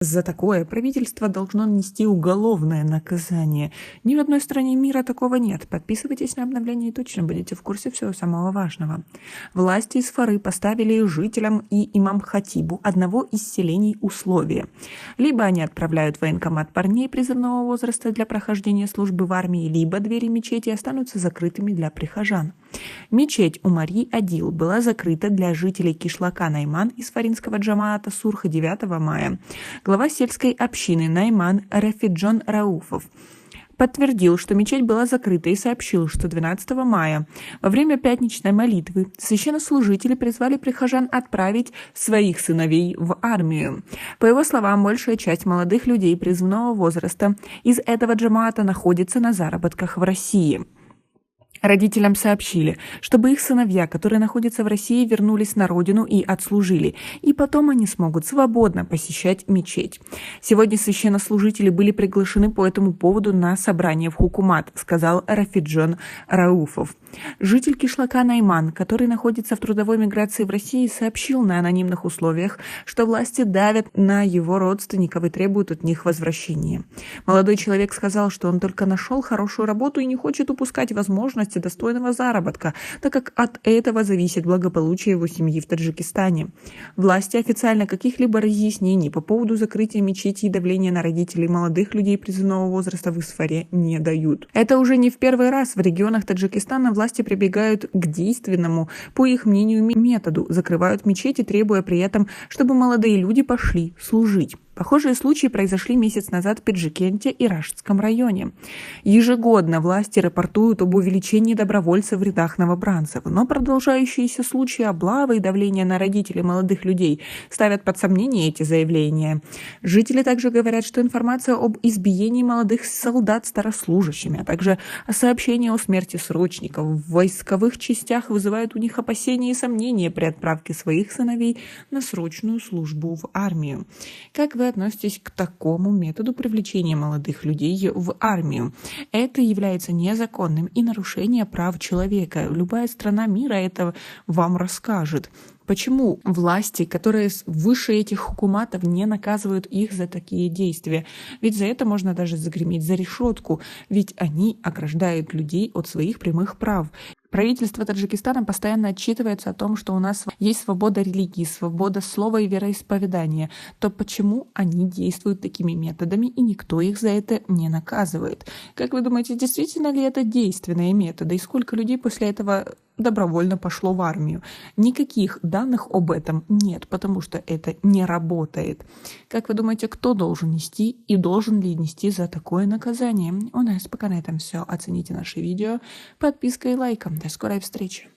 За такое правительство должно нести уголовное наказание. Ни в одной стране мира такого нет. Подписывайтесь на обновление и точно будете в курсе всего самого важного. Власти из Фары поставили жителям и имам-хатибу одного из селений условия. Либо они отправляют в военкомат парней призывного возраста для прохождения службы в армии, либо двери мечети останутся закрытыми для прихожан. Мечеть Умари Адил была закрыта для жителей кишлака Найман из фаринского джамаата Сурха 9 мая. Глава сельской общины Найман Рафиджон Рауфов подтвердил, что мечеть была закрыта, и сообщил, что 12 мая во время пятничной молитвы священнослужители призвали прихожан отправить своих сыновей в армию. По его словам, большая часть молодых людей призывного возраста из этого джамаата находится на заработках в России. Родителям сообщили, чтобы их сыновья, которые находятся в России, вернулись на родину и отслужили, и потом они смогут свободно посещать мечеть. Сегодня священнослужители были приглашены по этому поводу на собрание в Хукумат, сказал Рафиджон Рауфов. Житель кишлака Найман, который находится в трудовой миграции в России, сообщил на анонимных условиях, что власти давят на его родственников и требуют от них возвращения. Молодой человек сказал, что он только нашел хорошую работу и не хочет упускать возможности достойного заработка, так как от этого зависит благополучие его семьи в Таджикистане. Власти официально каких-либо разъяснений по поводу закрытия мечети и давления на родителей молодых людей призывного возраста в Исфаре не дают. Это уже не в первый раз в регионах Таджикистана власти прибегают к действенному, по их мнению, методу, закрывают мечети, требуя при этом, чтобы молодые люди пошли служить. Похожие случаи произошли месяц назад в Пиджикенте и Рашидском районе. Ежегодно власти рапортуют об увеличении добровольцев в рядах новобранцев, но продолжающиеся случаи облавы и давления на родителей молодых людей ставят под сомнение эти заявления. Жители также говорят, что информация об избиении молодых солдат старослужащими, а также сообщения о смерти срочников в войсковых частях вызывают у них опасения и сомнения при отправке своих сыновей на срочную службу в армию. Как вы относитесь к такому методу привлечения молодых людей в армию? Это является незаконным и нарушением прав человека. Любая страна мира это вам расскажет. Почему власти, которые выше этих хукуматов, не наказывают их за такие действия? Ведь за это можно даже загреметь за решетку, ведь они ограждают людей от своих прямых прав. Правительство Таджикистана постоянно отчитывается о том, что у нас есть свобода религии, свобода слова и вероисповедания. То почему они действуют такими методами, и никто их за это не наказывает? Как вы думаете, действительно ли это действенные методы? И сколько людей после этого добровольно пошло в армию? Никаких данных об этом нет, потому что это не работает. Как вы думаете, кто должен нести и должен ли нести за такое наказание? У нас пока на этом все. Оцените наше видео подпиской и лайком. До скорой встречи.